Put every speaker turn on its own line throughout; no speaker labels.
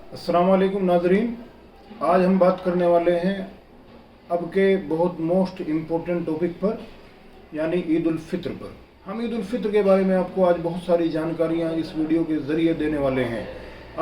अस्सलाम वालेकुम नाज़रीन। आज हम बात करने वाले हैं अब के बहुत मोस्ट इम्पोर्टेंट टॉपिक पर, यानी ईद उल फित्र पर। हम ईद उल फित्र के बारे में आपको आज बहुत सारी जानकारियां इस वीडियो के ज़रिए देने वाले हैं।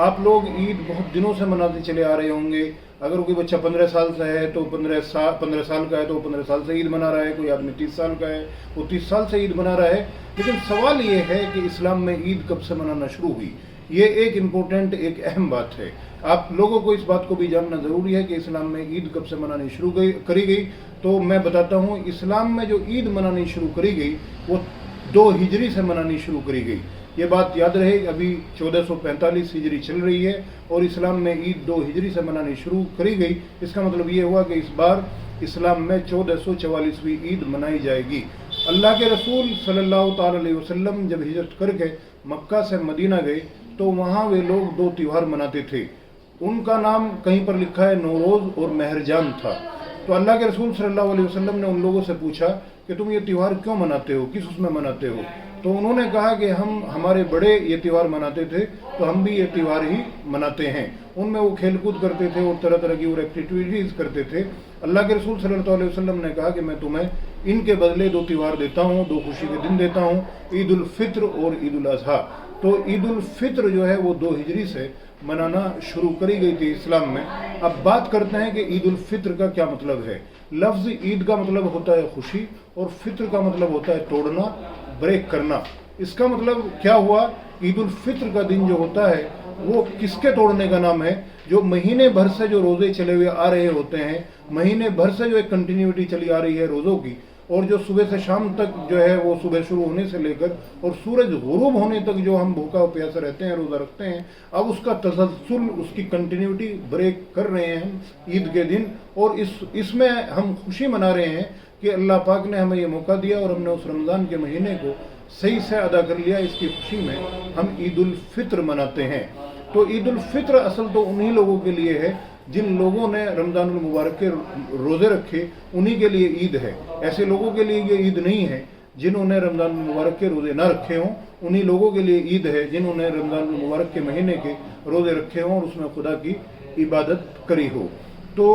आप लोग ईद बहुत दिनों से मनाते चले आ रहे होंगे। अगर कोई बच्चा 15 साल से है तो 15 साल का है तो 15 साल से ईद मना रहा है। कोई आदमी 30 साल का है वो 30 साल से ईद मना रहा है। लेकिन सवाल ये है कि इस्लाम में ईद कब से मनाना शुरू हुई। ये एक इम्पोर्टेंट, एक अहम बात है। आप लोगों को इस बात को भी जानना ज़रूरी है कि इस्लाम में ईद कब से मनानी शुरू करी गई। तो मैं बताता हूँ, इस्लाम में जो ईद मनानी शुरू करी गई वो 2 हिजरी से मनानी शुरू करी गई। ये बात याद रहे, अभी 1445 हिजरी चल रही है और इस्लाम में ईद 2 हिजरी से मनानी शुरू करी गई। इसका मतलब ये हुआ कि इस बार इस्लाम में 1444वीं ईद मनाई जाएगी। अल्लाह के रसूल सल्लल्लाहु ताला अलैहि वसल्लम जब हिजरत करके मक्का से मदीना गए तो वहाँ वे लोग 2 त्योहार मनाते थे। उनका नाम कहीं पर लिखा है नौरोज़ और महरजान था। तो अल्लाह के रसूल सल्लल्लाहु अलैहि वसल्लम ने उन लोगों से पूछा कि तुम ये त्यौहार क्यों मनाते हो, किस उसमें मनाते हो। तो उन्होंने कहा कि हमारे बड़े ये त्यौहार मनाते थे तो हम भी ये त्यौहार ही मनाते हैं। उनमें वो खेल कूद करते थे और तरह तरह की और एक्टिविटीज़ करते थे। अल्लाह के रसूल सल्लल्लाहु अलैहि वसल्लम ने कहा कि मैं तुम्हें इनके बदले 2 त्यौहार देता हूँ, 2 खुशी के दिन देता हूँ, ईद उल फित्र और ईद उल अज़हा। तो ईद उल फित्र जो है वो 2 हिजरी से मनाना शुरू करी गई थी इस्लाम में। अब बात करते हैं कि ईद उल फित्र का क्या मतलब है। लफ्ज़ ईद का मतलब होता है खुशी और फित्र का मतलब होता है तोड़ना, ब्रेक करना। इसका मतलब क्या हुआ, ईद उल फित्र का दिन जो होता है वो किसके तोड़ने का नाम है। जो महीने भर से जो रोज़े चले हुए आ रहे होते हैं, महीने भर से जो एक कंटिन्यूटी चली आ रही है रोज़ों की, और जो सुबह से शाम तक जो है वो सुबह शुरू होने से लेकर और सूरज गुरूब होने तक जो हम भूखा प्यासा रहते हैं, रोज़ा रखते हैं, अब उसका तसलसल, उसकी कंटिन्यूटी ब्रेक कर रहे हैं हम ईद के दिन। और इसमें हम खुशी मना रहे हैं कि अल्लाह पाक ने हमें ये मौका दिया और हमने उस रमज़ान के महीने को सही से अदा कर लिया। इसकी खुशी में हम ईद उल फित्र मनाते हैं। तो ईद उल फित्र असल तो उन्हीं लोगों के लिए है जिन लोगों ने रमज़ानुल मुबारक के रोज़े रखे, उन्हीं के लिए ईद है। ऐसे लोगों के लिए ये ईद नहीं है जिन्होंने रमज़ानुल मुबारक के रोज़े ना रखे हों। उन्हीं लोगों के लिए ईद है जिन्होंने रमज़ानुल मुबारक के महीने के रोज़े रखे हों और उसमें खुदा की इबादत करी हो। तो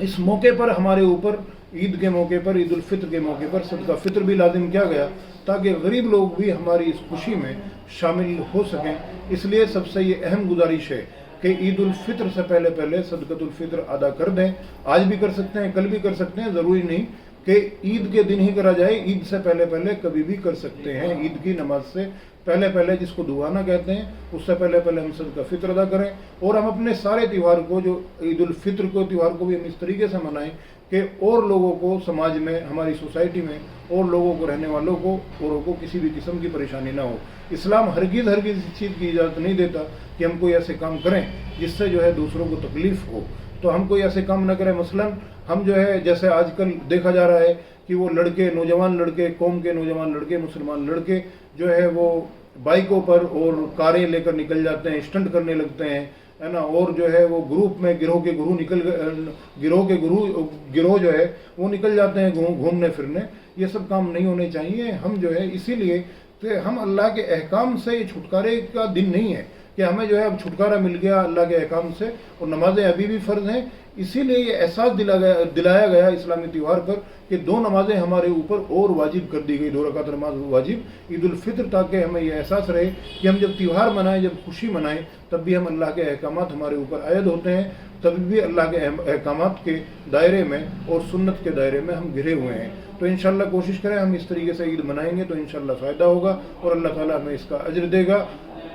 इस मौके पर हमारे ऊपर ईद के मौके पर, ईद उल फित्र के मौके पर सदका फित्र भी लाजिम किया गया ताकि गरीब लोग भी हमारी इस खुशी में शामिल हो सकें। इसलिए सबसे ये अहम गुजारिश है कि ईद उल फित्र से पहले सदक़तुल फित्र अदा कर दें। आज भी कर सकते हैं, कल भी कर सकते हैं, ज़रूरी नहीं कि ईद के दिन ही करा जाए। ईद से पहले कभी भी कर सकते हैं। ईद की नमाज से पहले जिसको दुआना कहते हैं, उससे पहले हम सदका फित्र अदा करें। और हम अपने सारे त्यौहार को, जो ईद उल फित्र को त्यौहार को भी हम इस तरीके से मनाएं कि और लोगों को, समाज में, हमारी सोसाइटी में और लोगों को, रहने वालों को, औरों को किसी भी किस्म की परेशानी ना हो। इस्लाम हरगिज़ इस चीज़ की इजाज़त नहीं देता कि हम कोई ऐसे काम करें जिससे जो है दूसरों को तकलीफ़ हो। तो हम कोई ऐसे काम न करें। मसलन हम जो है, जैसे आजकल देखा जा रहा है कि वो लड़के, नौजवान लड़के, कौम के नौजवान लड़के, मुसलमान लड़के जो है वो बाइकों पर और कारें लेकर निकल जाते हैं, स्टंट करने लगते हैं, है ना। और जो है वो ग्रुप में गिरोह जो है वो निकल जाते हैं घूमने फिरने। ये सब काम नहीं होने चाहिए। हम जो है इसीलिए कि हम अल्लाह के अहकाम से, ये छुटकारे का दिन नहीं है कि हमें जो है अब छुटकारा मिल गया अल्लाह के अहकाम से और नमाजें अभी भी फ़र्ज हैं। इसीलिए ये एहसास दिलाया गया इस्लामी त्यौहार पर कि 2 नमाजें हमारे ऊपर और वाजिब कर दी गई, 2 रकात नमाज वाजिब ईद उल फित्र, ताकि हमें यह एहसास रहे कि हम जब त्यौहार मनाएं, जब खुशी मनाएं, तब भी हम अल्लाह के अहकामात हमारे ऊपर आयद होते हैं। तभी भी अल्लाह के अहकामात के दायरे में और सुन्नत के दायरे में हम घिरे हुए हैं। तो इंशाअल्लाह कोशिश करें हम इस तरीके से ईद मनाएंगे तो इंशाअल्लाह फ़ायदा होगा और अल्लाह ताला हमें इसका अज्र देगा।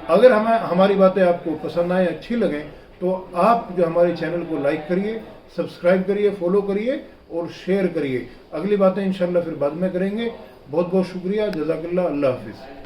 अगर हमारी बातें आपको पसंद आए, अच्छी लगें, तो आप जो हमारे चैनल को लाइक करिए, सब्सक्राइब करिए, फॉलो करिए और शेयर करिए। अगली बातें इंशाअल्लाह फिर बाद में करेंगे। बहुत बहुत शुक्रिया। जज़ाकल्लाह। अल्लाह हाफ़िज़।